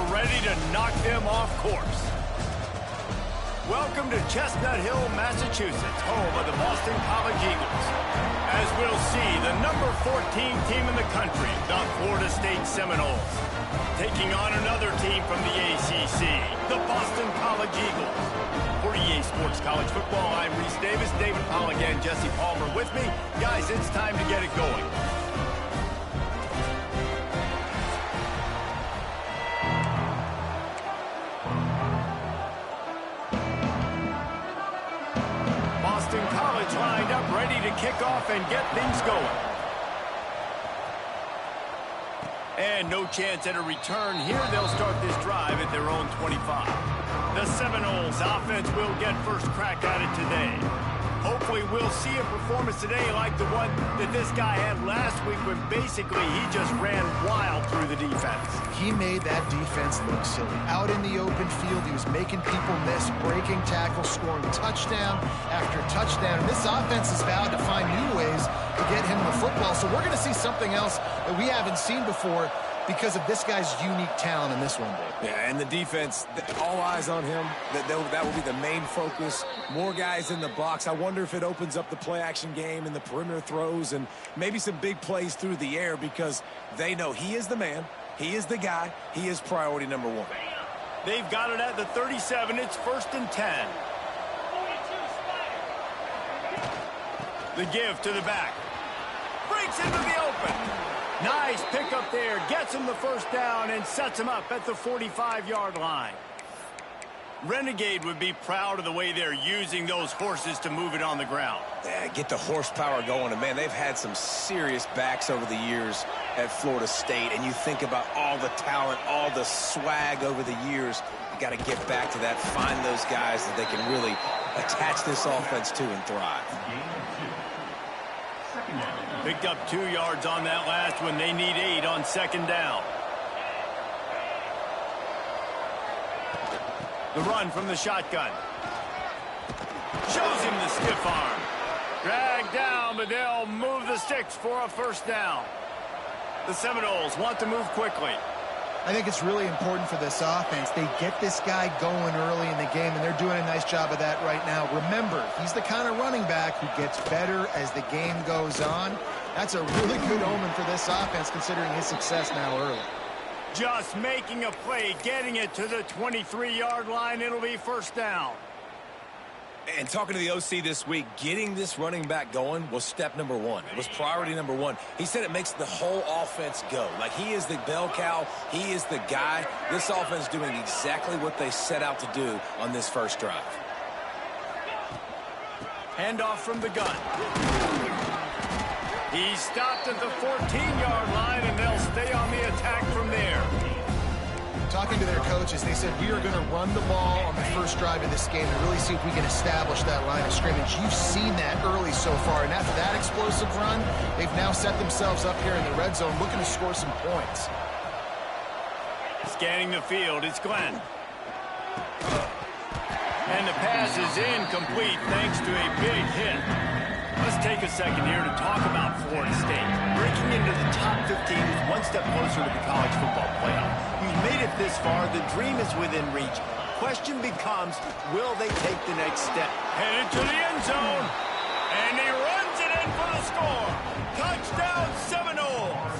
are ready to knock them off course. Welcome to Chestnut Hill, Massachusetts, home of the Boston College Eagles. As we'll see, the number 14 team in the country, the Florida State Seminoles, taking on another team from the ACC, the Boston College Eagles. For EA Sports College Football, I'm Reese Davis, David Powell again, Jesse Palmer with me. Guys, it's time to get it going. Boston College lined up, ready to kick off and get things going. And no chance at a return here. They'll start this drive at their own 25. The Seminoles offense will get first crack at it today. Hopefully we'll see a performance today like the one that this guy had last week when basically he just ran wild through the defense. He made that defense look silly. Out in the open field, he was making people miss, breaking tackles, scoring touchdown after touchdown. And this offense has vowed to find new ways to get him the football. So we're going to see something else that we haven't seen before because of this guy's unique talent in this one, Dave. Yeah, and the defense, all eyes on him. That will be the main focus. More guys in the box. I wonder if it opens up the play-action game and the perimeter throws and maybe some big plays through the air because they know he is the man, he is the guy, he is priority number one. They've got it at the 37. It's 1st and 10. The give to the back. Breaks into the open. Nice pickup there. Gets him the first down and sets him up at the 45-yard line. Renegade would be proud of the way they're using those horses to move it on the ground. Yeah, get the horsepower going. And, man, they've had some serious backs over the years at Florida State. And you think about all the talent, all the swag over the years. You got to get back to that, find those guys that they can really attach this offense to and thrive. Picked up 2 yards on that last one. They need 8 on 2nd down. The run from the shotgun. Shows him the stiff arm. Dragged down, but they'll move the sticks for a first down. The Seminoles want to move quickly. I think it's really important for this offense. They get this guy going early in the game, and they're doing a nice job of that right now. Remember, he's the kind of running back who gets better as the game goes on. That's a really good omen for this offense, considering his success now early. Just making a play, getting it to the 23-yard line. It'll be first down. And talking to the OC this week, getting this running back going was step number one. It was priority number one. He said it makes the whole offense go. Like, he is the bell cow. He is the guy. This offense doing exactly what they set out to do on this first drive. Handoff from the gun. He stopped at the 14-yard line, and they'll stay on the attack from there. Talking to their coaches, they said we are going to run the ball on the first drive of this game and really see if we can establish that line of scrimmage. You've seen that early so far, and after that explosive run, they've now set themselves up here in the red zone looking to score some points. Scanning the field, it's Glenn. And the pass is incomplete thanks to a big hit. Let's take a second here to talk about Florida State. Breaking into the top 15 is one step closer to the college football playoff. You've made it this far. The dream is within reach. Question becomes, will they take the next step? Headed to the end zone. And he runs it in for the score. Touchdown, Seminoles.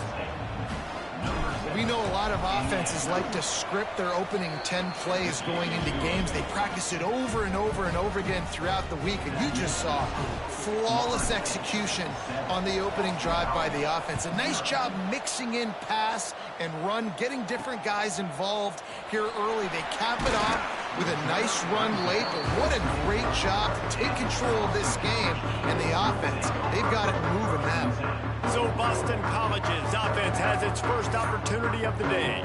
We know a lot of offenses like to script their opening 10 plays going into games. They practice it over and over and over again throughout the week, and you just saw flawless execution on the opening drive by the offense. A nice job mixing in pass and run, getting different guys involved here early. They cap it off with a nice run late, but what a great job to take control of this game and the offense. They've got it moving now. So Boston College's offense has its first opportunity of the day.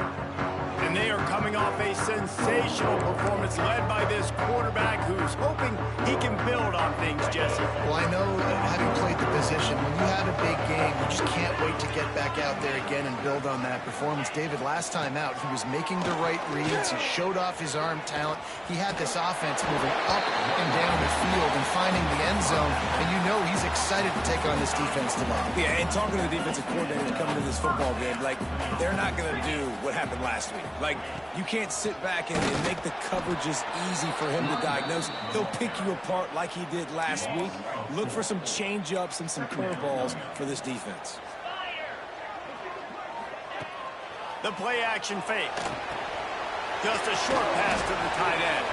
And they are coming off a sensational performance led by this quarterback who's hoping he can build on things, Jesse. Well, I know that having played the position, when you have a big game, you just can't wait to get back out there again and build on that performance. David, last time out, he was making the right reads. He showed off his arm talent. He had this offense moving up and down the field and finding the end zone. And you know he's excited to take on this defense tomorrow. Yeah, and talking to the defensive coordinator coming to this football game, like, they're not going to do what happened last week. Like, you can't sit back and make the coverages easy for him to diagnose. He'll pick you apart like he did last week. Look for some change-ups and some curveballs for this defense. The play-action fake. Just a short pass to the tight end.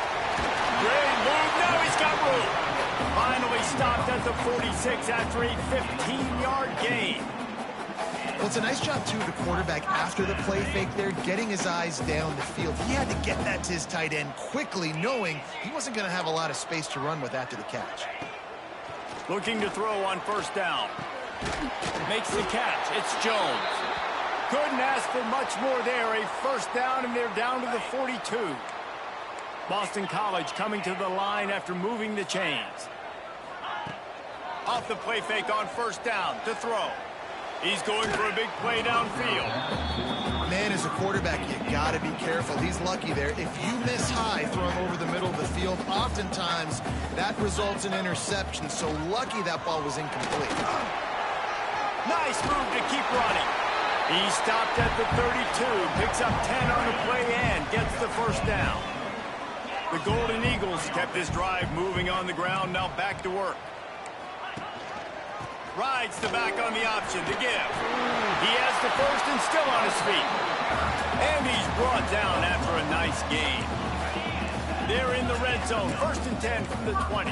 Great move. Now he's got room. Finally stopped at the 46 after a 15-yard gain. Well, it's a nice job, too, the quarterback after the play fake there, getting his eyes down the field. He had to get that to his tight end quickly, knowing he wasn't going to have a lot of space to run with after the catch. Looking to throw on first down. Makes the catch. It's Jones. Couldn't ask for much more there. A first down, and they're down to the 42. Boston College coming to the line after moving the chains. Off the play fake on first down to throw. He's going for a big play downfield. Man, as a quarterback, you got to be careful. He's lucky there. If you miss high throwing over the middle of the field, oftentimes that results in interception. So lucky that ball was incomplete. Nice move to keep running. He stopped at the 32, picks up 10 on the play and gets the first down. The Golden Eagles kept this drive moving on the ground, now back to work. Rides the back on the option to give. He has the first and still on his feet. And he's brought down after a nice gain. They're in the red zone, first and 10 from the 20.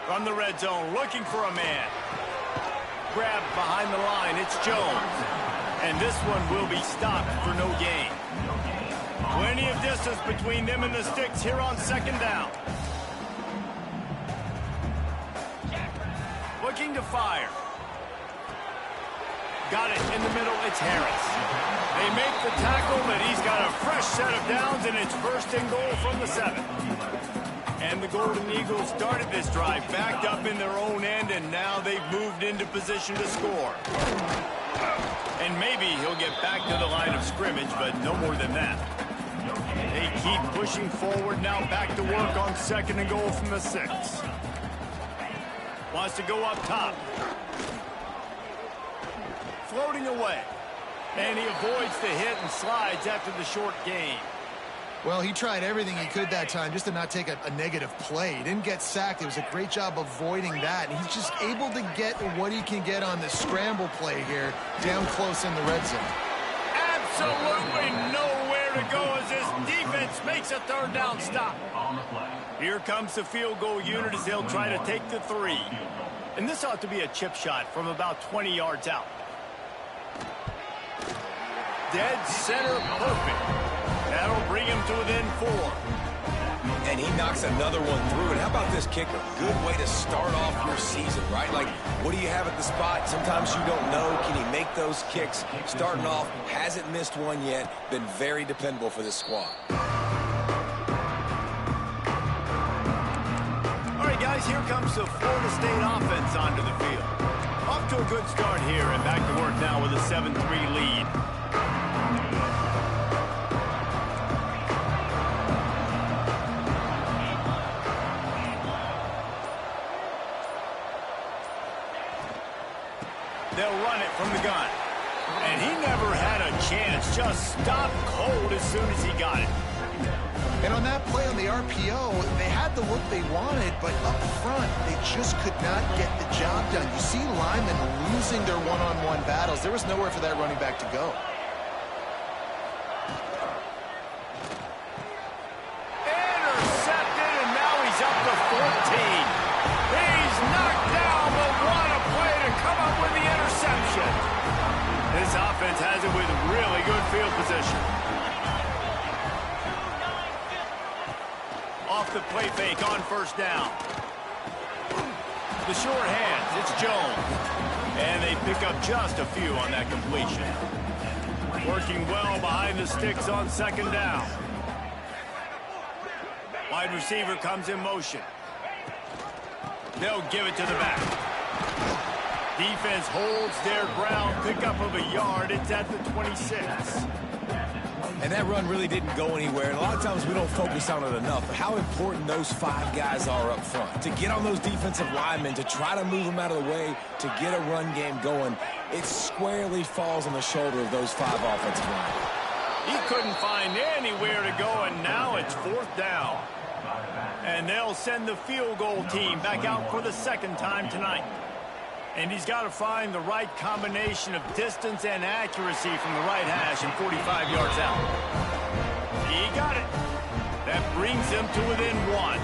From the red zone, looking for a man. Grabbed behind the line, it's Jones. And this one will be stopped for no gain. Plenty of distance between them and the sticks here on second down. Looking to fire. Got it in the middle, it's Harris. They make the tackle, but he's got a fresh set of downs, and it's first and goal from the 7. And the Golden Eagles started this drive, backed up in their own end, and now they've moved into position to score. And maybe he'll get back to the line of scrimmage, but no more than that. They keep pushing forward now, back to work on second and goal from the 6. Wants to go up top. Floating away. And he avoids the hit and slides after the short gain. Well, he tried everything he could that time just to not take a negative play. He didn't get sacked. It was a great job avoiding that. And he's just able to get what he can get on the scramble play here down close in the red zone. Absolutely nowhere to go as this defense makes a third down stop. Here comes the field goal unit as they'll try to take the 3. And this ought to be a chip shot from about 20 yards out. Dead center perfect. That'll bring him to within 4. And he knocks another one through. And how about this kicker? Good way to start off your season, right? Like, what do you have at the spot? Sometimes you don't know. Can he make those kicks? Starting off, hasn't missed one yet. Been very dependable for this squad. All right, guys, here comes the Florida State offense onto the field. Off to a good start here and back to work now with a 7-3 lead. They'll run it from the gun. And he never had a chance. Just stopped cold as soon as he got it. And on that play on the RPO, they had the look they wanted, but up front, they just could not get the job done. You see linemen losing their one-on-one battles. There was nowhere for that running back to go. Intercepted, and now he's up to 14. He's knocked down, but what a play to come up with the interception. This offense has it with really good field position. Off the play fake on first down. The short hands, it's Jones. And they pick up just a few on that completion. Working well behind the sticks on second down. Wide receiver comes in motion. They'll give it to the back. Defense holds their ground, pickup of a yard. It's at the 26. And that run really didn't go anywhere. And a lot of times we don't focus on it enough. But how important those 5 guys are up front. To get on those defensive linemen, to try to move them out of the way, to get a run game going, it squarely falls on the shoulder of those 5 offensive linemen. He couldn't find anywhere to go, and now it's 4th down. And they'll send the field goal team back out for the 2nd time tonight. And he's got to find the right combination of distance and accuracy from the right hash and 45 yards out. He got it. That brings them to within 1.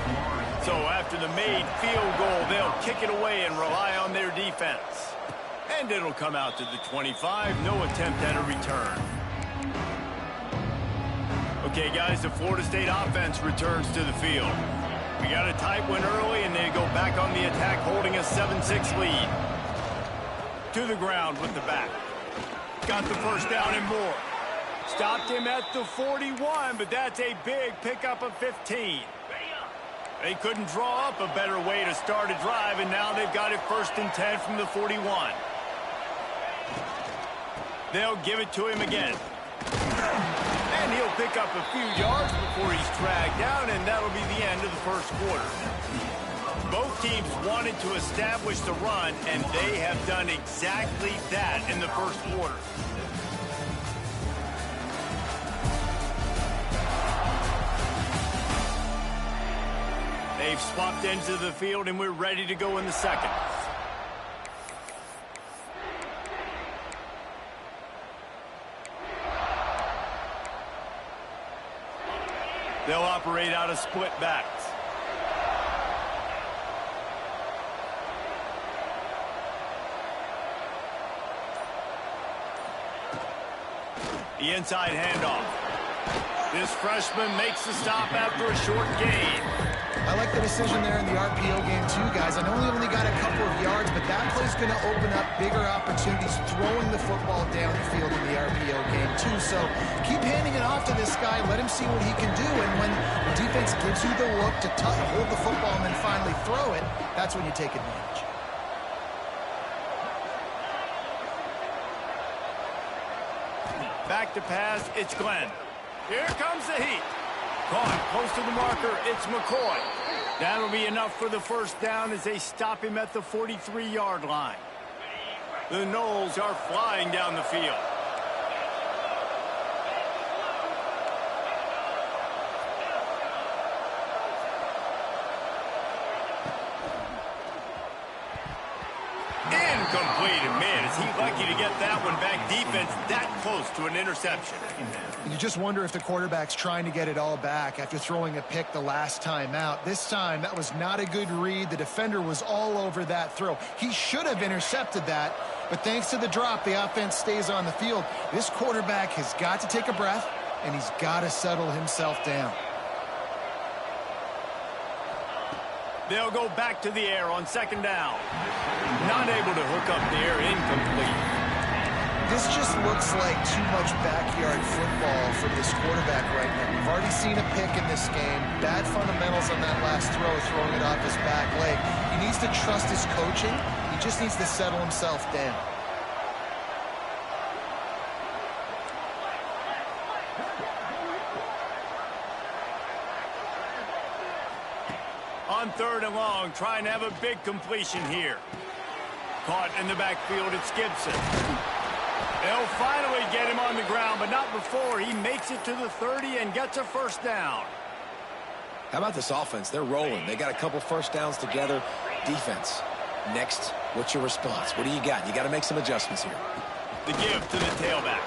So after the made field goal, they'll kick it away and rely on their defense. And it'll come out to the 25. No attempt at a return. Okay, guys, the Florida State offense returns to the field. We got a tight one early, and they go back on the attack, holding a 7-6 lead. To the ground with the back. Got the first down and more. Stopped him at the 41, but that's a big pickup of 15. They couldn't draw up a better way to start a drive, and now they've got it 1st and 10 from the 41. They'll give it to him again. And he'll pick up a few yards before he's dragged down, and that'll be the end of the 1st quarter. Both teams wanted to establish the run, and they have done exactly that in the 1st quarter. They've swapped ends of the field, and we're ready to go in the 2nd. They'll operate out of split backs. The inside handoff. This freshman makes the stop after a short gain. I like the decision there in the RPO game too, guys. I know he only got a couple of yards, but that play's going to open up bigger opportunities throwing the football down the field in the RPO game too. So keep handing it off to this guy. Let him see what he can do. And when the defense gives you the look to hold the football and then finally throw it, that's when you take advantage. Back to pass, it's Glenn. Here comes the heat. Caught close to the marker, it's McCoy. That'll be enough for the 1st down as they stop him at the 43-yard line. The Noles are flying down the field. Incomplete, and man, is he lucky to get that one back. Defense that close to an interception. You just wonder if the quarterback's trying to get it all back after throwing a pick the last time out. This time, that was not a good read. The defender was all over that throw. He should have intercepted that, but thanks to the drop, the offense stays on the field. This quarterback has got to take a breath, and he's got to settle himself down. They'll go back to the air on 2nd down. Not able to hook up there, incomplete. This just looks like too much backyard football from this quarterback right now. We've already seen a pick in this game. Bad fundamentals on that last throw, throwing it off his back leg. He needs to trust his coaching. He just needs to settle himself down. On 3rd and long, trying to have a big completion here. Caught in the backfield, it's Gibson. They'll finally get him on the ground, but not before he makes it to the 30 and gets a 1st down. How about this offense? They're rolling. They got a couple 1st downs together. Defense. Next, what's your response? What do you got? You got to make some adjustments here. The give to the tailback.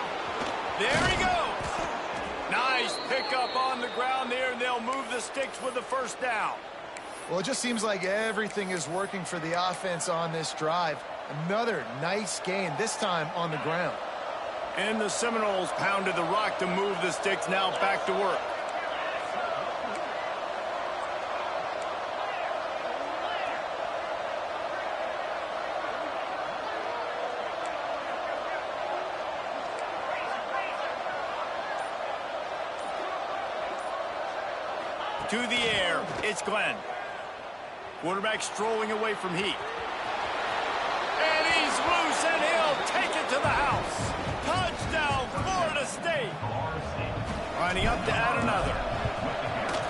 There he goes. Nice pickup on the ground there, and they'll move the sticks with the 1st down. Well, it just seems like everything is working for the offense on this drive. Another nice gain, this time on the ground. And the Seminoles pounded the rock to move the sticks, now back to work. To the air, it's Glenn. Quarterback strolling away from Heat. And he's loose, and he'll take it to the house. Touchdown, Florida State. about to add another.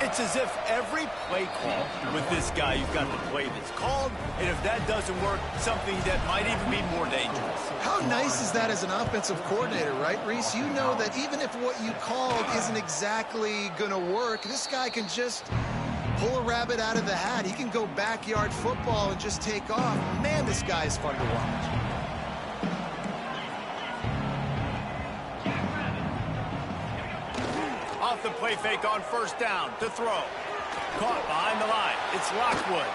It's as if every play call with this guy, you've got the play that's called, and if that doesn't work, something that might even be more dangerous. How nice is that as an offensive coordinator, right, Reese? You know that even if what you called isn't exactly going to work, this guy can just pull a rabbit out of the hat. He can go backyard football and just take off. Man, this guy is fun to watch. Off the play fake on first down to throw. Caught behind the line. It's Lockwood.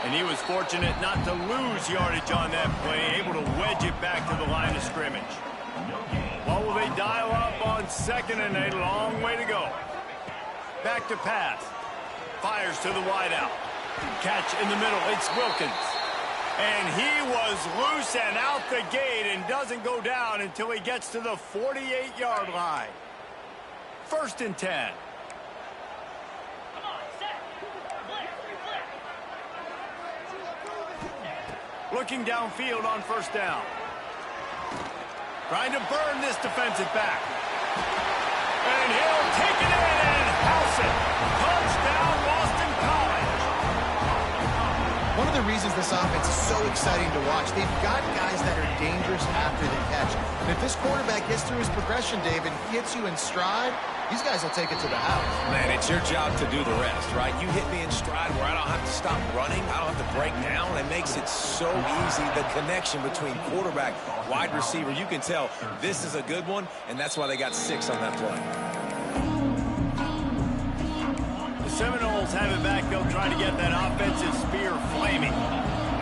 And he was fortunate not to lose yardage on that play, able to wedge it back to the line of scrimmage. What will they dial up on 2nd and 8? Long way to go. Back to pass. Fires to the wideout. Catch in the middle. It's Wilkins. And he was loose and out the gate and doesn't go down until he gets to the 48-yard line. 1st and 10. Looking downfield on first down. Trying to burn this defensive back. And he'll take it in and house it. Touchdown, Boston College. One of the reasons this offense is so exciting to watch, they've got guys that are dangerous after the catch. And if this quarterback gets through his progression, David, hits you in stride, these guys will take it to the house. Man, it's your job to do the rest, right? You hit me in stride where I don't have to stop running. I don't have to break down. It makes it so easy. The connection between quarterback, wide receiver, you can tell this is a good one, and that's why they got 6 on that play. The Seminoles have it back. They'll try to get that offensive spear flaming.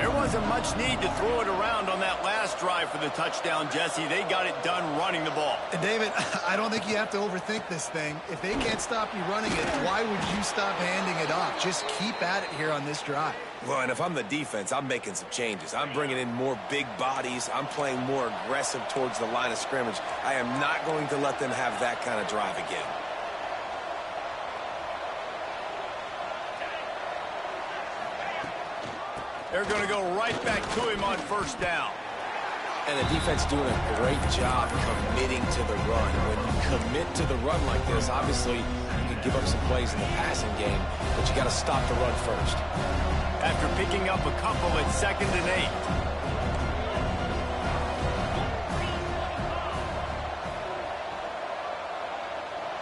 There wasn't much need to throw it around on that last drive for the touchdown, Jesse. They got it done running the ball. And David, I don't think you have to overthink this thing. If they can't stop you running it, why would you stop handing it off? Just keep at it here on this drive. Well, and if I'm the defense, I'm making some changes. I'm bringing in more big bodies. I'm playing more aggressive towards the line of scrimmage. I am not going to let them have that kind of drive again. They're going to go right back to him on first down. And the defense doing a great job committing to the run. When you commit to the run like this, obviously you can give up some plays in the passing game, but you got to stop the run first. After picking up a couple at 2nd and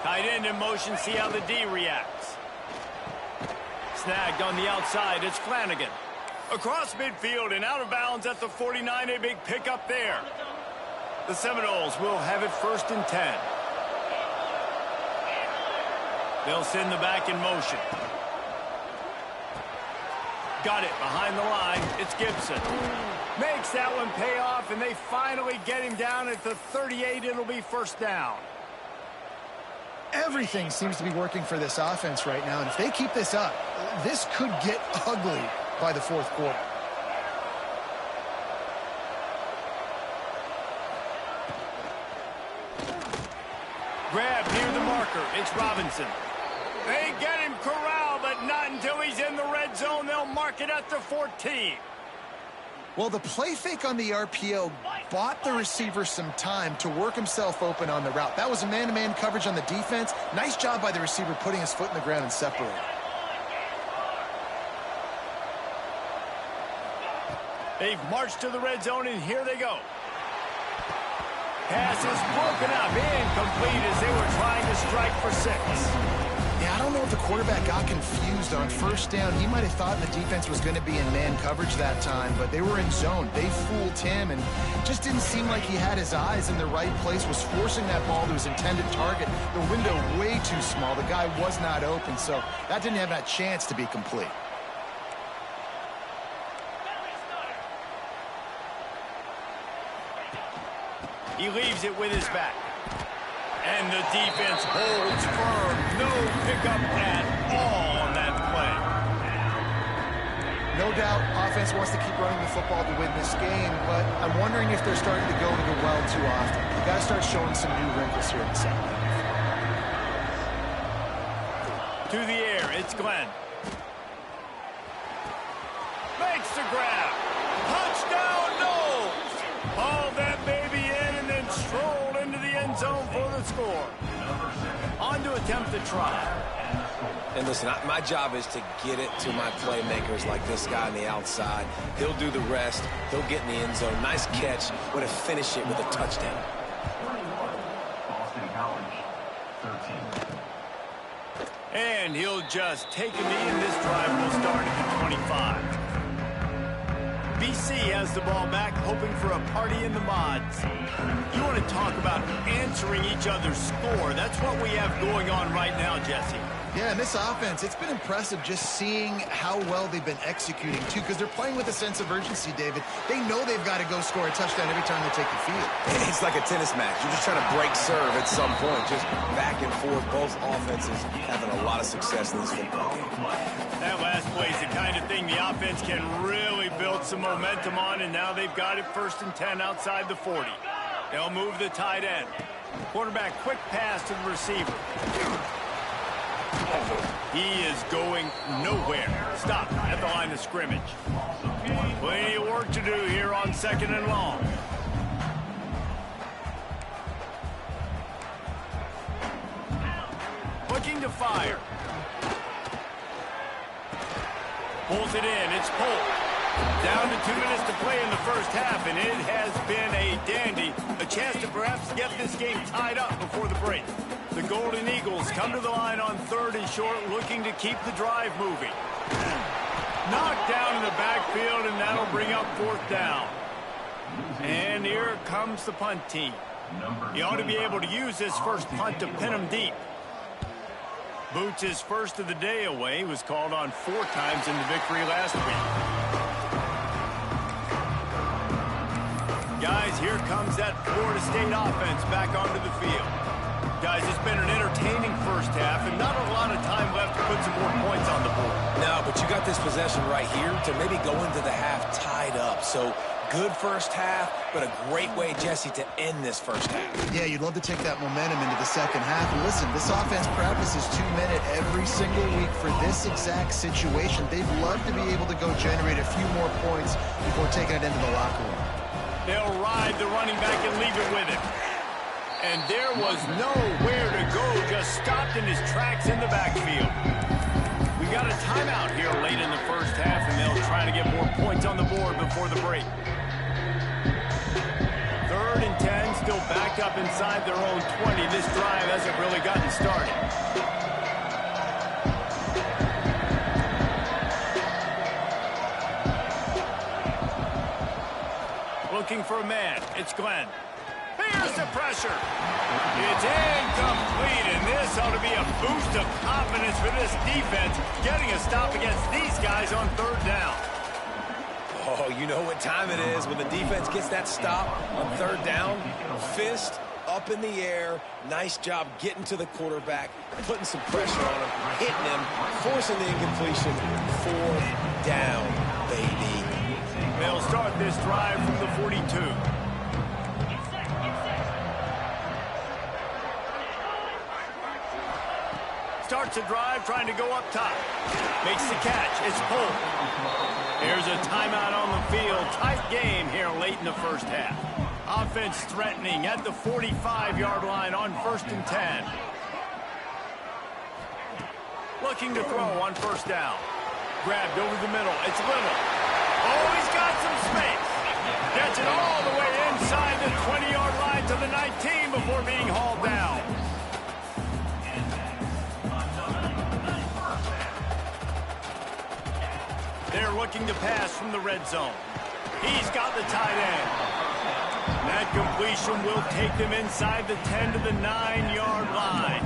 8. Tight end in motion, see how the D reacts. Snagged on the outside, it's Flanagan. Across midfield and out of bounds at the 49, a big pickup there. The Seminoles will have it 1st and 10. They'll send the back in motion. Got it behind the line. It's Gibson. Makes that one pay off, and they finally get him down at the 38. It'll be first down. Everything seems to be working for this offense right now, and if they keep this up, this could get ugly by the 4th quarter. Grab near the marker. It's Robinson. They get him corralled, but not until he's in the red zone. They'll mark it at the 14. Well, the play fake on the RPO bought the receiver some time to work himself open on the route. That was a man-to-man coverage on the defense. Nice job by the receiver putting his foot in the ground and separating. They've marched to the red zone, and here they go. Pass is broken up, incomplete as they were trying to strike for 6. Yeah, I don't know if the quarterback got confused on first down. He might have thought the defense was going to be in man coverage that time, but they were in zone. They fooled him, and just didn't seem like he had his eyes in the right place, was forcing that ball to his intended target. The window way too small. The guy was not open, so that didn't have that chance to be complete. He leaves it with his back. And the defense holds firm. No pickup at all on that play. No doubt offense wants to keep running the football to win this game, but I'm wondering if they're starting to go to the well too often. They've got to start showing some new wrinkles here in the second half. To the air, it's Glenn. Makes the grab. Touchdown, Knowles. Hauled that baby in and then strolled into the end zone for the score. On One to attempt the try. And listen, my job is to get it to my playmakers like this guy on the outside. He'll do the rest. He'll get in the end zone. Nice catch. But to finish it with a touchdown. And he'll just take a knee, and this drive will start at the 25. BC has the ball back, hoping for a party in the mods. You want to talk about answering each other's score. That's what we have going on right now, Jesse. Yeah, and this offense, it's been impressive just seeing how well they've been executing, too, because they're playing with a sense of urgency, David. They know they've got to go score a touchdown every time they take the field. It's like a tennis match. You're just trying to break serve at some point, just back and forth. Both offenses having a lot of success in this football game. That last play is the kind of thing the offense can really build some momentum on, and now they've got it 1st and 10 outside the 40. They'll move the tight end. Quarterback, quick pass to the receiver. He is going nowhere. Stop at the line of scrimmage. Plenty of work to do here on 2nd and long. Looking to fire. Pulls it in. It's pulled. Down to 2 minutes to play in the first half, and it has been a dandy. A chance to perhaps get this game tied up before the break. The Golden Eagles come to the line on 3rd and short, looking to keep the drive moving. Knocked down in the backfield, and that'll bring up 4th down. And here comes the punt team. You ought to be able to use this first punt to pin them deep. Boots his first of the day away. He was called on 4 times in the victory last week. Guys, here comes that Florida State offense back onto the field. Guys, it's been an entertaining first half, and not a lot of time left to put some more points on the board. No, but you got this possession right here to maybe go into the half tied up. So good first half, but a great way, Jesse, to end this first half. Yeah, you'd love to take that momentum into the second half. And listen, this offense practices 2-minute every single week for this exact situation. They'd love to be able to go generate a few more points before taking it into the locker room. They'll ride the running back and leave it with him. And there was nowhere to go, just stopped in his tracks in the backfield. We got a timeout here late in the first half, and they'll try to get more points on the board before the break. 3rd and 10, still backed up inside their own 20. This drive hasn't really gotten started. Looking for a man. It's Glenn. Here's the pressure. It's incomplete, and this ought to be a boost of confidence for this defense, getting a stop against these guys on 3rd down. Oh, you know what time it is when the defense gets that stop on 3rd down. Fist up in the air. Nice job getting to the quarterback, putting some pressure on him, hitting him, forcing the incompletion. 4th down, baby. They'll start this drive from the 42. Starts a drive trying to go up top. Makes the catch. It's pulled. Here's a timeout on the field. Tight game here late in the first half. Offense threatening at the 45-yard line on 1st and 10. Looking to throw on 1st down. Grabbed over the middle. It's Little. Oh, he's got some space. Gets it all the way inside the 20-yard line to the 19 before being hauled down. They're looking to pass from the red zone. He's got the tight end. That completion will take them inside the 10 to the 9-yard line.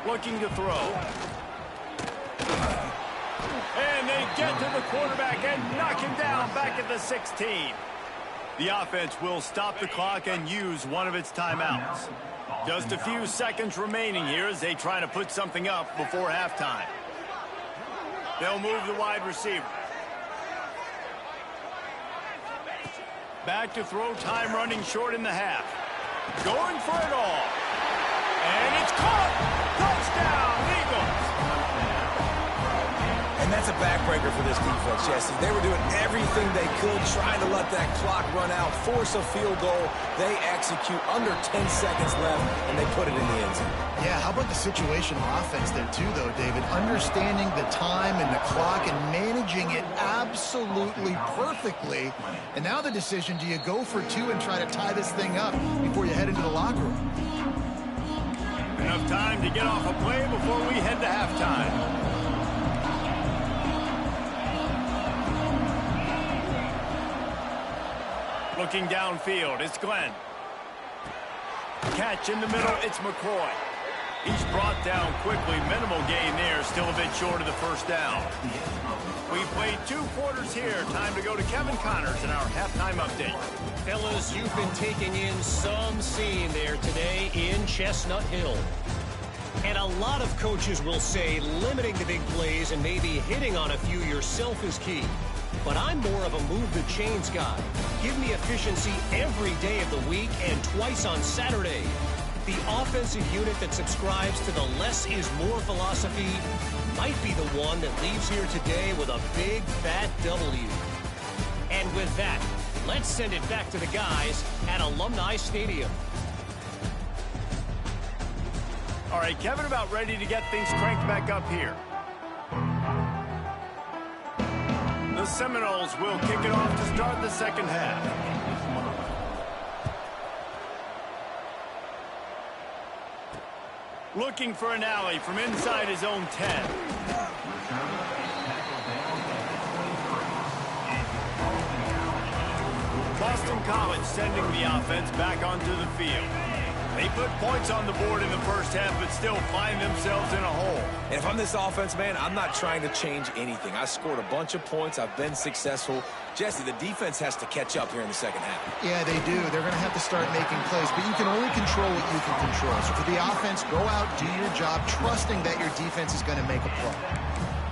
Looking to throw. And they get to the quarterback and knock him down back at the 16. The offense will stop the clock and use one of its timeouts. Just a few seconds remaining here as they try to put something up before halftime. They'll move the wide receiver. Back to throw, time running short in the half. Going for it all. And it's caught. Touchdown, Eagles. And That's a backbreaker for this defense, Jesse. They were doing everything they could, trying to let that clock run out, force a field goal. They execute under 10 seconds left, and they put it in the end zone. Yeah, how about the situational offense there too, though, David? Understanding the time and the clock and managing it absolutely perfectly. And now the decision, do you go for two and try to tie this thing up before you head into the locker room? Enough time to get off a play before we head to halftime. Looking downfield, it's Glenn. Catch in the middle, it's McCoy. He's brought down quickly. Minimal gain there, still a bit short of the first down. We played 2 quarters here. Time to go to Kevin Connors in our halftime update. Fellas, you've been taking in some scene there today in Chestnut Hill. And a lot of coaches will say limiting the big plays and maybe hitting on a few yourself is key. But I'm more of a move the chains guy. Give me efficiency every day of the week and twice on Saturday. The offensive unit that subscribes to the less is more philosophy might be the one that leaves here today with a big fat W. And with that, let's send it back to the guys at Alumni Stadium. All right, Kevin, about ready to get things cranked back up here. The Seminoles will kick it off to start the second half. Looking for an alley from inside his own 10. Boston College sending the offense back onto the field. They put points on the board in the first half, but still find themselves in a hole. And if I'm this offense, man, I'm not trying to change anything. I scored a bunch of points. I've been successful. Jesse, the defense has to catch up here in the second half. Yeah, they do. They're going to have to start making plays, but you can only control what you can control. So for the offense, go out, do your job, trusting that your defense is going to make a play.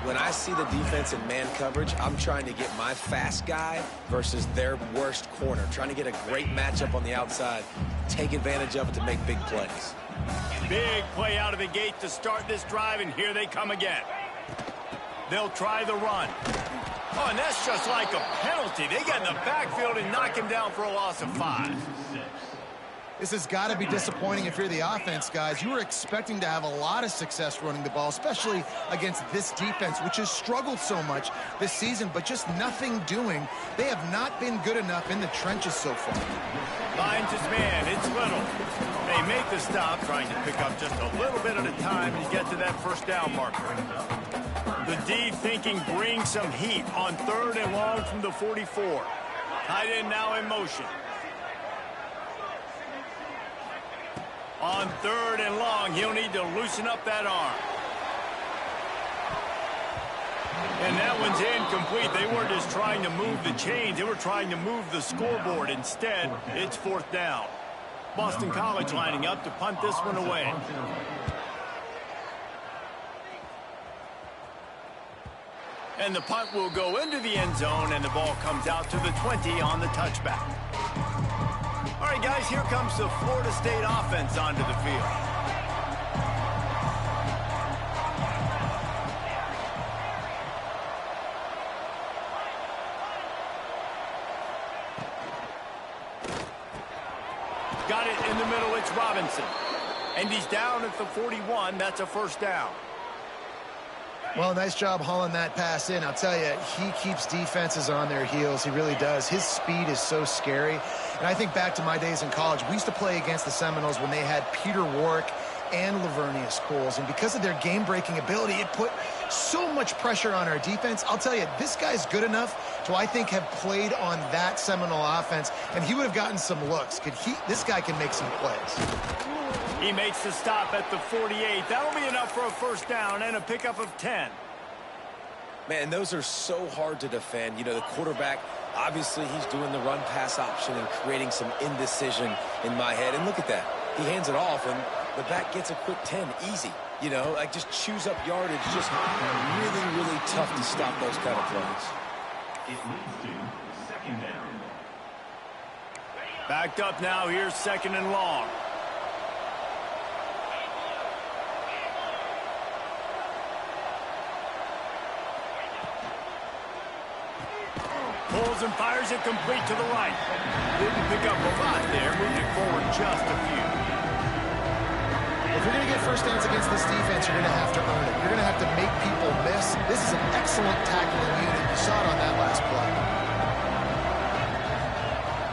When I see the defense in man coverage, I'm trying to get my fast guy versus their worst corner. Trying to get a great matchup on the outside, take advantage of it to make big plays. Big play out of the gate to start this drive, and here they come again. They'll try the run. Oh, and that's just like a penalty. They get in the backfield and knock him down for a loss of 5. This has got to be disappointing if you're the offense, guys. You were expecting to have a lot of success running the ball, especially against this defense, which has struggled so much this season, but just nothing doing. They have not been good enough in the trenches so far. Finds his man. It's Little. They make the stop, trying to pick up just a little bit at a time to get to that first down marker. The D thinking bring some heat on 3rd and long from the 44. Tight end now in motion. On 3rd and long, he'll need to loosen up that arm. And that one's incomplete. They weren't just trying to move the chains. They were trying to move the scoreboard. Instead, it's 4th down. Boston College lining up to punt this one away. And the punt will go into the end zone, and the ball comes out to the 20 on the touchback. All right, guys, here comes the Florida State offense onto the field. Got it in the middle, it's Robinson. And he's down at the 41, that's a first down. Well, nice job hauling that pass in. I'll tell you, he keeps defenses on their heels. He really does. His speed is so scary. And I think back to my days in college. We used to play against the Seminoles when they had Peter Warwick and Lavernius Coles. And because of their game-breaking ability, it put so much pressure on our defense. I'll tell you, this guy's good enough to, I think, have played on that Seminole offense, and he would have gotten some looks. This guy can make some plays. He makes the stop at the 48. That'll be enough for a first down and a pickup of 10. Man, those are so hard to defend. You know, the quarterback, obviously he's doing the run-pass option and creating some indecision in my head. And look at that. He hands it off, and the back gets a quick 10. Easy. You know, like just chews up yardage. Just really, really tough to stop those kind of plays. Backed up now. Here's 2nd and long. Pulls and fires it complete to the right. Didn't pick up a lot there, moved it forward just a few. If you're going to get first downs against this defense, you're going to have to earn it. You're going to have to make people miss. This is an excellent tackling unit. You saw it on that last play.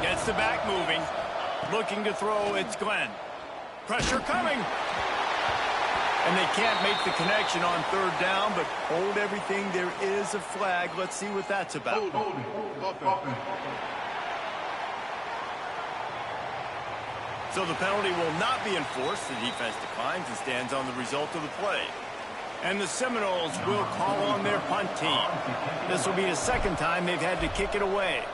Gets the back moving. Looking to throw, it's Glenn. Pressure coming. And they can't make the connection on third down, but hold everything. There is a flag. Let's see what that's about. So the penalty will not be enforced. The defense declines and stands on the result of the play. And the Seminoles will call on their punt team. This will be the second time they've had to kick it away.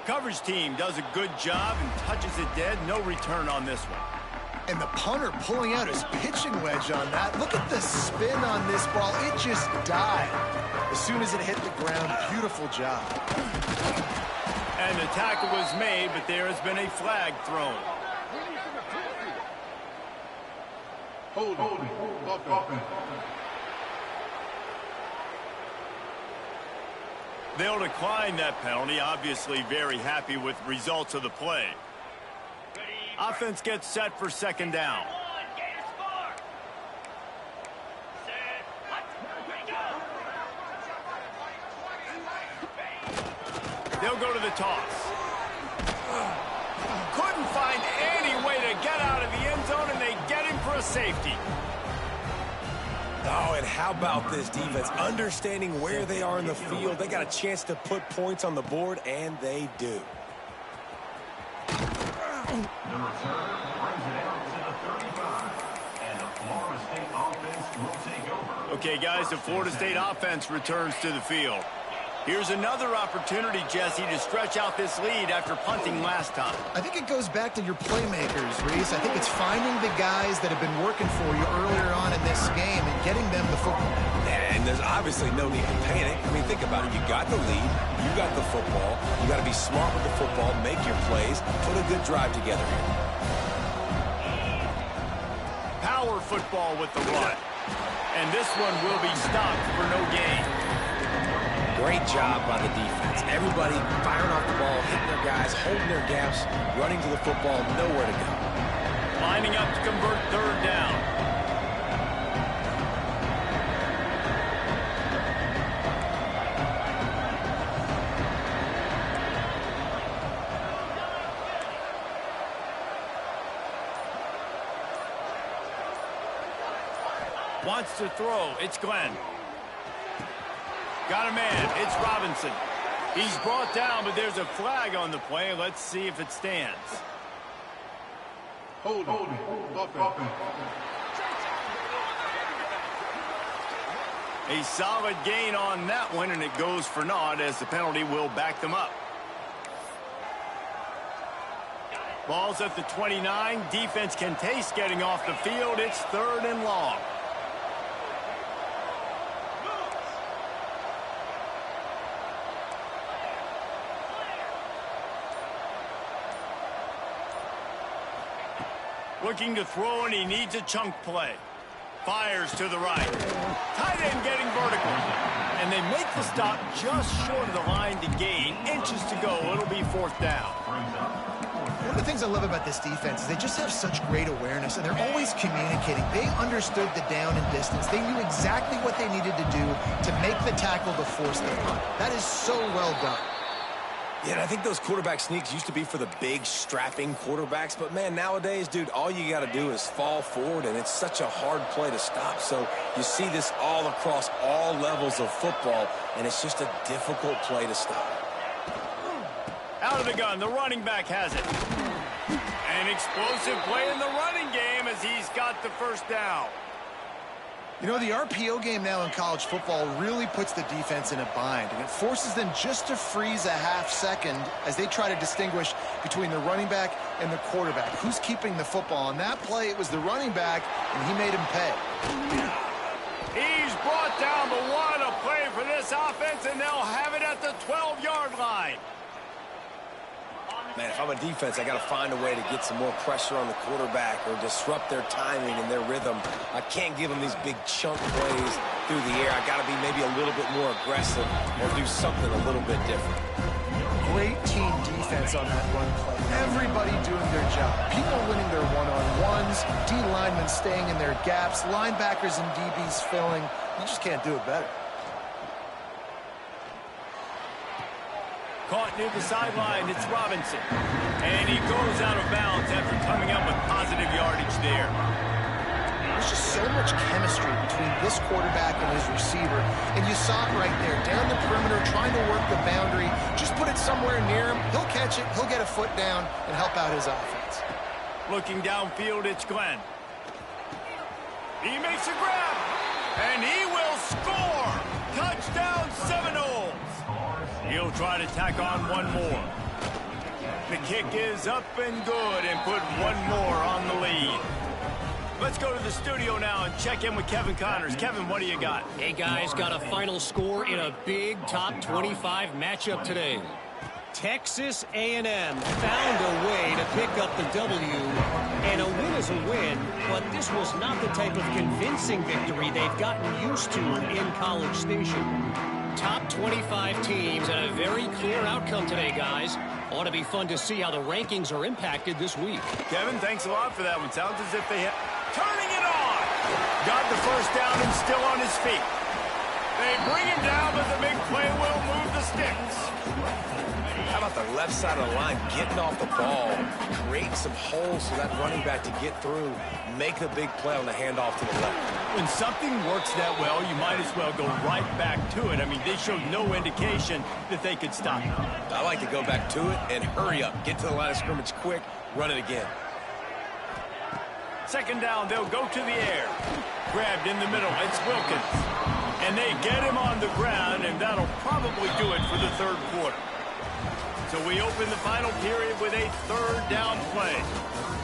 Coverage team does a good job and touches it dead. No return on this one. And the punter pulling out his pitching wedge on that. Look at the spin on this ball. It just died as soon as it hit the ground. Beautiful job. And the tackle was made, but there has been a flag thrown. They'll decline that penalty, obviously very happy with results of the play. Offense gets set for second down. They'll go to the toss. Couldn't find any way to get out of the end zone, and they get him for a safety. Oh, and how about this defense? Understanding where they are in the field. They got a chance to put points on the board, and they do. The return brings it out to the 35. And the Florida State offense will take over. Okay, guys, the Florida State offense returns to the field. Here's another opportunity, Jesse, to stretch out this lead after punting last time. I think it goes back to your playmakers, Reese. I think it's finding the guys that have been working for you earlier on in this game and getting them the football. And there's obviously no need to panic. I mean, think about it. You got the lead. You got the football. You got to be smart with the football, make your plays, put a good drive together here. Power football with the run. And this one will be stopped for no gain. Great job by the defense. Everybody firing off the ball, hitting their guys, holding their gaps, running to the football, nowhere to go. Lining up to convert third down. Wants to throw. It's Glenn. Got a man. It's Robinson. He's brought down, but there's a flag on the play. Let's see if it stands. Hold. A solid gain on that one, and it goes for naught as the penalty will back them up. Ball's at the 29. Defense can taste getting off the field. It's third and long. Looking to throw, and he needs a chunk play. Fires to the right. Tight end getting vertical. And they make the stop just short of the line to gain. Inches to go. It'll be fourth down. One of the things I love about this defense is they just have such great awareness, and they're always communicating. They understood the down and distance. They knew exactly what they needed to do to make the tackle to force the punt. That is so well done. Yeah, and I think those quarterback sneaks used to be for the big, strapping quarterbacks. But, man, nowadays, dude, all you got to do is fall forward, and it's such a hard play to stop. So you see this all across all levels of football, and it's just a difficult play to stop. Out of the gun, the running back has it. An explosive play in the running game as he's got the first down. You know, the RPO game now in college football really puts the defense in a bind, and it forces them just to freeze a half second as they try to distinguish between the running back and the quarterback. Who's keeping the football? On that play, it was the running back, and he made him pay. He's brought down, but what a play for this offense, and they'll have it at the 12-yard line. Man, if I'm a defense, I got to find a way to get some more pressure on the quarterback or disrupt their timing and their rhythm. I can't give them these big chunk plays through the air. I got to be maybe a little bit more aggressive or do something a little bit different. Great team defense on that run play. Everybody doing their job. People winning their one-on-ones, D linemen staying in their gaps, linebackers and DBs filling. You just can't do it better. Caught near the sideline, it's Robinson. And he goes out of bounds after coming up with positive yardage there. There's just so much chemistry between this quarterback and his receiver. And you saw it right there, down the perimeter, trying to work the boundary. Just put it somewhere near him. He'll catch it, he'll get a foot down, and help out his offense. Looking downfield, it's Glenn. He makes a grab, and he will score! Touchdown Seminoles! He'll try to tack on one more. The kick is up and good and put one more on the lead. Let's go to the studio now and check in with Kevin Connors. Kevin, what do you got? Hey, guys, got a final score in a big top 25 matchup today. Texas A&M found a way to pick up the W, and a win is a win, but this was not the type of convincing victory they've gotten used to in College Station. Top 25 teams and a very clear outcome today, guys. Ought to be fun to see how the rankings are impacted this week. Kevin, thanks a lot for that one. Sounds as if they have... Turning it on! Got the first down and still on his feet. They bring him down, but the big play will move the sticks. How about the left side of the line getting off the ball, creating some holes for that running back to get through, make a big play on the handoff to the left. When something works that well, you might as well go right back to it. I mean, they showed no indication that they could stop it. I like to go back to it and hurry up. Get to the line of scrimmage quick, run it again. Second down, they'll go to the air. Grabbed in the middle, it's Wilkins. And they get him on the ground, and that'll probably do it for the third quarter. So we open the final period with a third down play.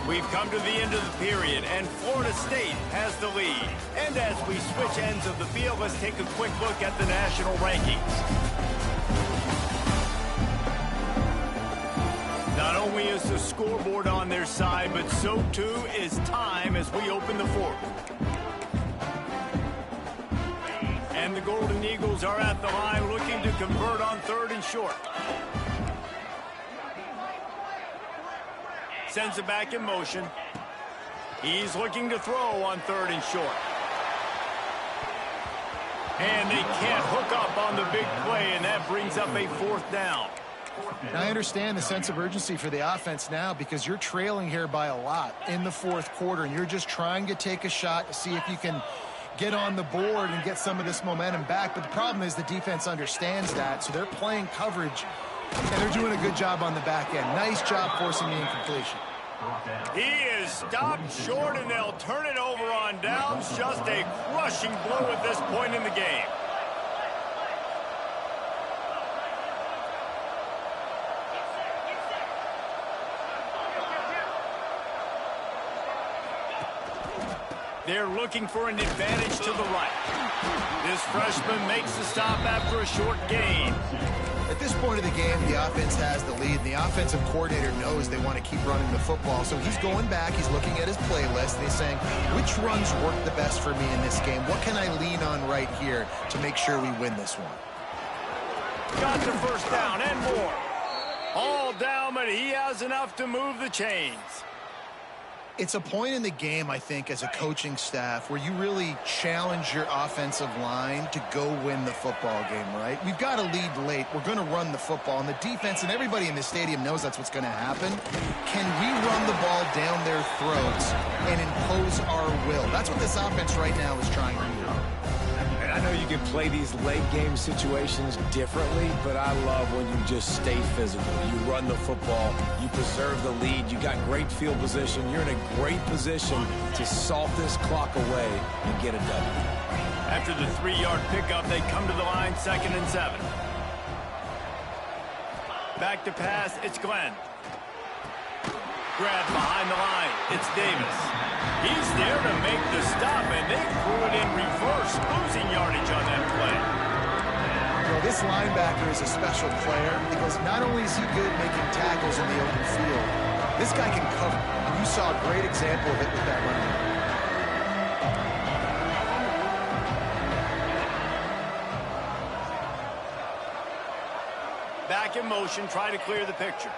We've come to the end of the period, and Florida State has the lead. And as we switch ends of the field, let's take a quick look at the national rankings. Not only is the scoreboard on their side, but so too is time as we open the fourth. And the Golden Eagles are at the line looking to convert on third and short. Sends it back in motion. He's looking to throw on third and short. And they can't hook up on the big play, and that brings up a fourth down. Now, I understand the sense of urgency for the offense now because you're trailing here by a lot in the fourth quarter, and you're just trying to take a shot to see if you can get on the board and get some of this momentum back. But the problem is the defense understands that, so they're playing coverage, and they're doing a good job on the back end. Nice job forcing the incompletion. He is stopped short, and they'll turn it over on downs. Just a crushing blow at this point in the game. They're looking for an advantage to the right. This freshman makes the stop after a short gain. At this point of the game, the offense has the lead. The offensive coordinator knows they want to keep running the football. So he's going back, he's looking at his playlist, and he's saying, which runs work the best for me in this game? What can I lean on right here to make sure we win this one? Got the first down and more. All down, but he has enough to move the chains. It's a point in the game, I think, as a coaching staff where you really challenge your offensive line to go win the football game, right? We've got to lead late. We're going to run the football, and the defense and everybody in the stadium knows that's what's going to happen. Can we run the ball down their throats and impose our will? That's what this offense right now is trying to do. And I know you can play these late game situations differently, but I love when you just stay physical. You run the football, you preserve the lead, you got great field position, you're in a great position to salt this clock away and get a W. After the 3-yard pickup, they come to the line, 2nd and 7. Back to pass, it's Glenn. Grab behind the line, it's Davis. He's there to make the stop, and they threw it in reverse, losing yardage on that play. Well, This linebacker is a special player because not only is he good making tackles in the open field, this guy can cover. And you saw a great example of it with that running back. Back in motion, try to clear the picture.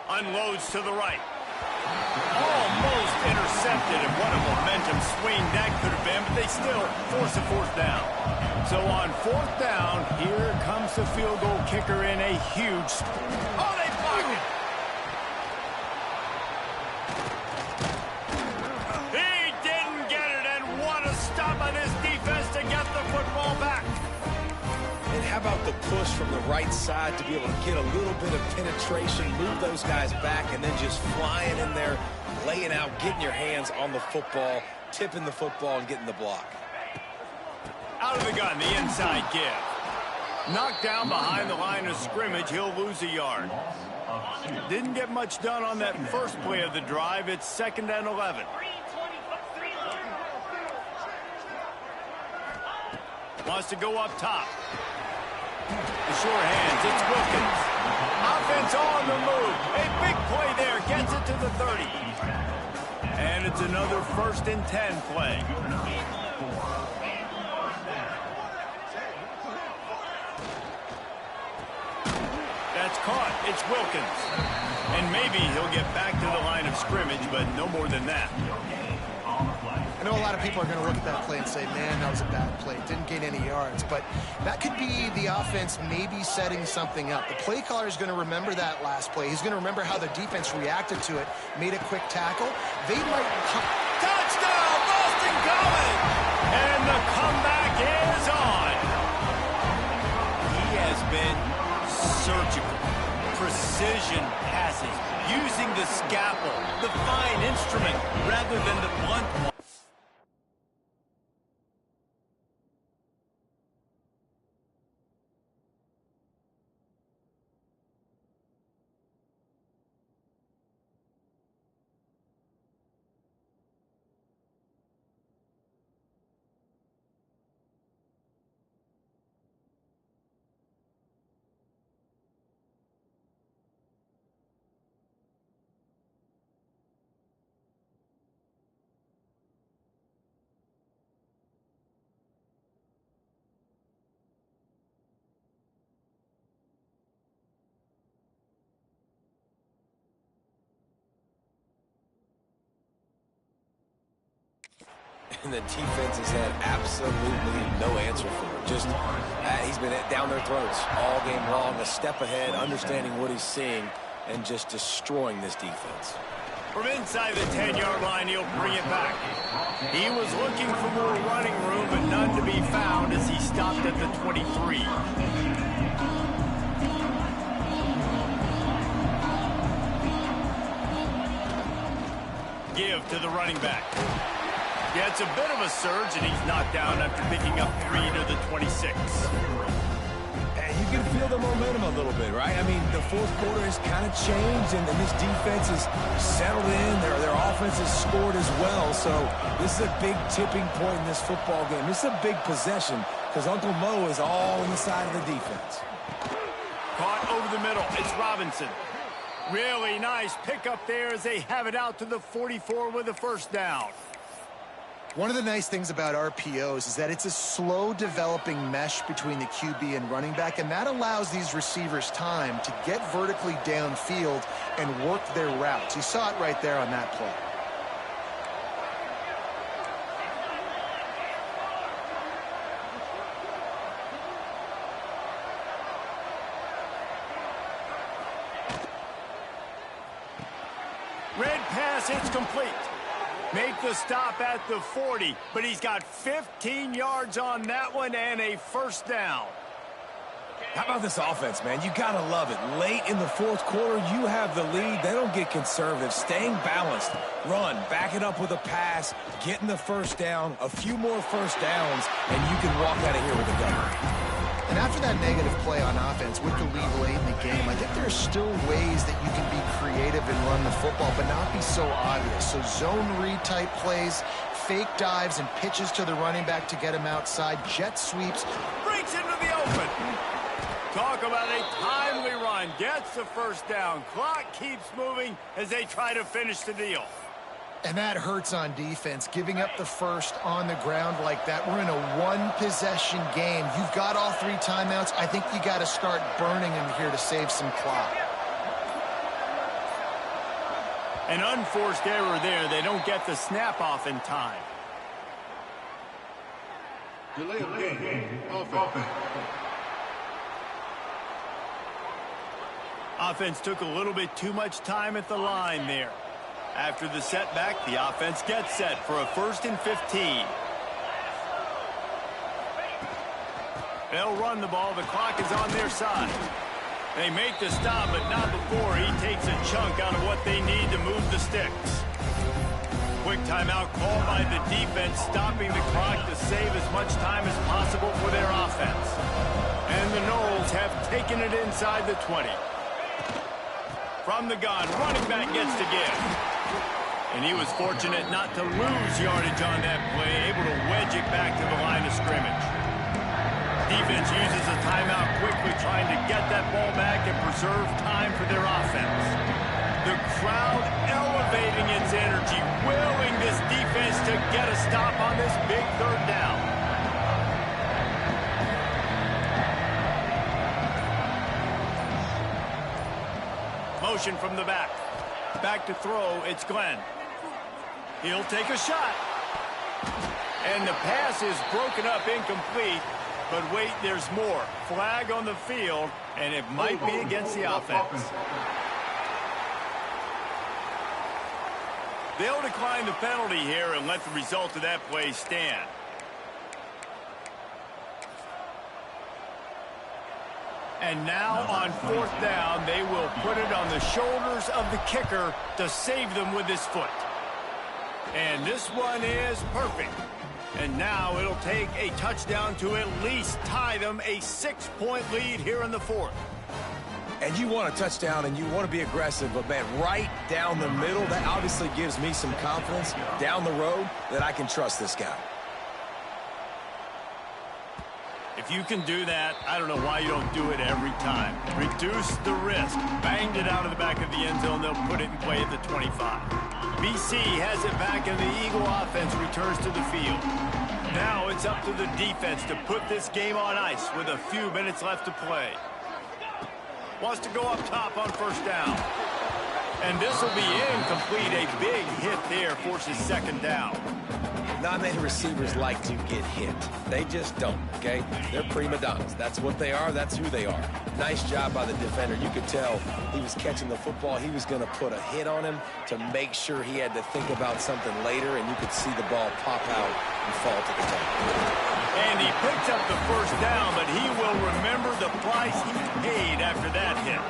Unloads to the right. Almost intercepted, and what a momentum swing that could have been, but they still force a fourth down. So on fourth down, here comes the field goal kicker in a huge... Oh, they blocked it! He didn't get it, and what a stop by this defense to get the football back. And how about the push from the right side to be able to get a little bit of penetration, move those guys back, and then just flying in there, laying out, getting your hands on the football, tipping the football, and getting the block. Out of the gun, the inside give. Knocked down behind the line of scrimmage, he'll lose a yard. Didn't get much done on that first play of the drive. It's 2nd and 11. Wants to go up top. The sure hands, it's Wilkins. Offense on the move. A big play there, gets it to the 30. And it's another 1st and 10 play. That's caught. It's Wilkins. And maybe he'll get back to the line of scrimmage, but no more than that. I know a lot of people are going to look at that play and say, man, that was a bad play. Didn't gain any yards. But that could be the offense maybe setting something up. The play caller is going to remember that last play. He's going to remember how the defense reacted to it, made a quick tackle. They might... Touchdown, Boston College! And the comeback is on. He has been surgical. Precision passes, using the scalpel, the fine instrument, rather than the blunt one. And the defense has had absolutely no answer for it. Just, he's been down their throats all game long, a step ahead, understanding what he's seeing, and just destroying this defense. From inside the 10-yard line, he'll bring it back. He was looking for more running room, but none to be found as he stopped at the 23. Give to the running back. Yeah, it's a bit of a surge, and he's knocked down after picking up 3 to the 26. And you can feel the momentum a little bit, right? I mean, the fourth quarter has kind of changed, and this defense is settled in. Their offense has scored as well, so this is a big tipping point in this football game. This is a big possession because Uncle Mo is all on the side of the defense. Caught over the middle. It's Robinson. Really nice pickup there as they have it out to the 44 with a first down. One of the nice things about RPOs is that it's a slow developing mesh between the QB and running back, and that allows these receivers time to get vertically downfield and work their routes. You saw it right there on that play. Red pass, it's complete. Make the stop at the 40, but he's got 15 yards on that one and a first down. How about this offense, man? You got to love it. Late in the fourth quarter, you have the lead. They don't get conservative. Staying balanced. Run, back it up with a pass, getting the first down, a few more first downs, and you can walk out of here with a gun. And after that negative play on offense with the lead late in the game, I think there's still ways that you can be creative and run the football, but not be so obvious. So zone read type plays, fake dives, and pitches to the running back to get him outside, jet sweeps. Breaks into the open. Talk about a timely run. Gets the first down. Clock keeps moving as they try to finish the deal. And that hurts on defense, giving up the first on the ground like that. We're in a one-possession game. You've got all 3 timeouts. I think you got to start burning them here to save some clock. An unforced error there. They don't get the snap off in time. Delay of game. Offense. Offense took a little bit too much time at the line there. After the setback, the offense gets set for a 1st and 15. They'll run the ball. The clock is on their side. They make the stop, but not before he takes a chunk out of what they need to move the sticks. Quick timeout called by the defense, stopping the clock to save as much time as possible for their offense. And the Noles have taken it inside the 20. From the gun, running back gets to give. And he was fortunate not to lose yardage on that play, able to wedge it back to the line of scrimmage. Defense uses a timeout quickly, trying to get that ball back and preserve time for their offense. The crowd elevating its energy, willing this defense to get a stop on this big 3rd down. Motion from the back. Back to throw, it's Glenn. He'll take a shot. And the pass is broken up, incomplete. But wait, there's more. Flag on the field, and it might be against the offense. They'll decline the penalty here and let the result of that play stand. And now on 4th down, they will put it on the shoulders of the kicker to save them with his foot. And this one is perfect. And now it'll take a touchdown to at least tie them a 6-point lead here in the 4th. And you want a touchdown and you want to be aggressive, but man, right down the middle, that obviously gives me some confidence down the road that I can trust this guy. If you can do that, I don't know why you don't do it every time. Reduce the risk. Banged it out of the back of the end zone. They'll put it in play at the 25. BC has it back, and the Eagle offense returns to the field. Now it's up to the defense to put this game on ice with a few minutes left to play. Wants to go up top on 1st down. And this will be incomplete. A big hit there forces 2nd down. Not many receivers like to get hit. They just don't, okay? They're prima donnas. That's what they are. That's who they are. Nice job by the defender. You could tell he was catching the football. He was going to put a hit on him to make sure he had to think about something later, and you could see the ball pop out and fall to the top. And he picks up the 1st down, but he will remember the price he paid after that hit.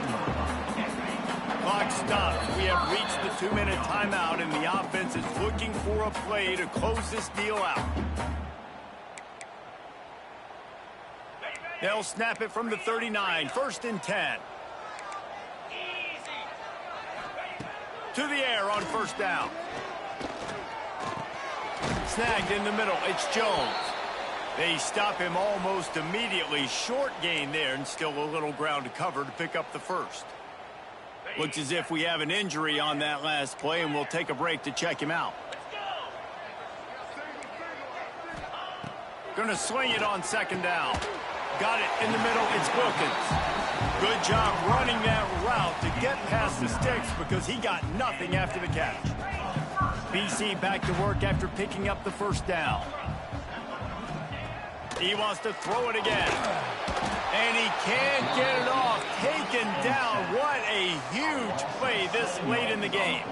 Clock stops. We have reached the 2-minute timeout, and the offense is looking for a play to close this deal out. They'll snap it from the 39. 1st and 10. To the air on 1st down. Snagged in the middle. It's Jones. They stop him almost immediately. Short gain there, and still a little ground to cover to pick up the 1st. Looks as if we have an injury on that last play, and we'll take a break to check him out. Gonna swing it on 2nd down. Got it in the middle. It's Wilkins. Good job running that route to get past the sticks because he got nothing after the catch. BC back to work after picking up the 1st down. He wants to throw it again. And he can't get it off. Taken down. What a huge play this late in the game.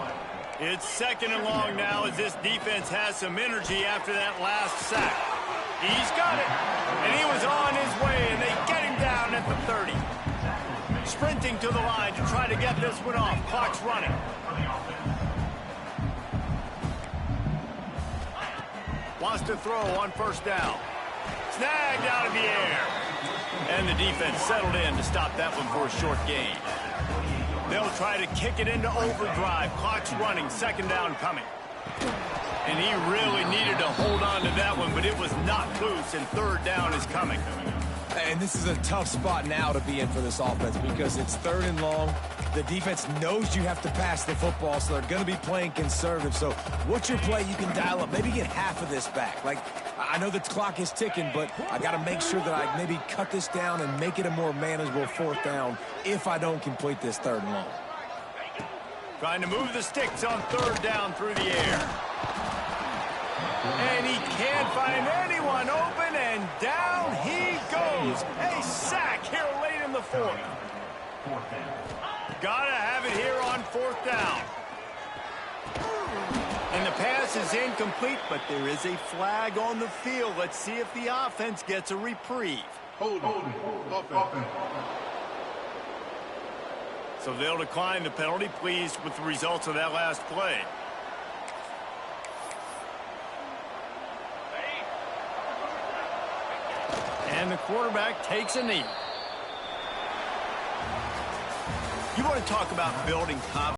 It's 2nd and long now as this defense has some energy after that last sack. He's got it. And he was on his way, and they get him down at the 30. Sprinting to the line to try to get this one off. Clock's running. Wants to throw on 1st down. Snagged out of the air. And the defense settled in to stop that one for a short gain. They'll try to kick it into overdrive. Clock's running, second down coming. And he really needed to hold on to that one, but it was not loose, and third down is coming. And this is a tough spot now to be in for this offense because it's third and long. The defense knows you have to pass the football, so they're going to be playing conservative. So what's your play you can dial up? Maybe get half of this back. Like, I know the clock is ticking, but I got to make sure that I maybe cut this down and make it a more manageable fourth down if I don't complete this third and long. Trying to move the sticks on third down through the air. And he can't find anyone open, and down he goes. A sack here late in the fourth. Gotta have it here on fourth down. And the pass is incomplete, but there is a flag on the field. Let's see if the offense gets a reprieve. So they'll decline the penalty, pleased with the results of that last play. And the quarterback takes a knee. You want to talk about building confidence?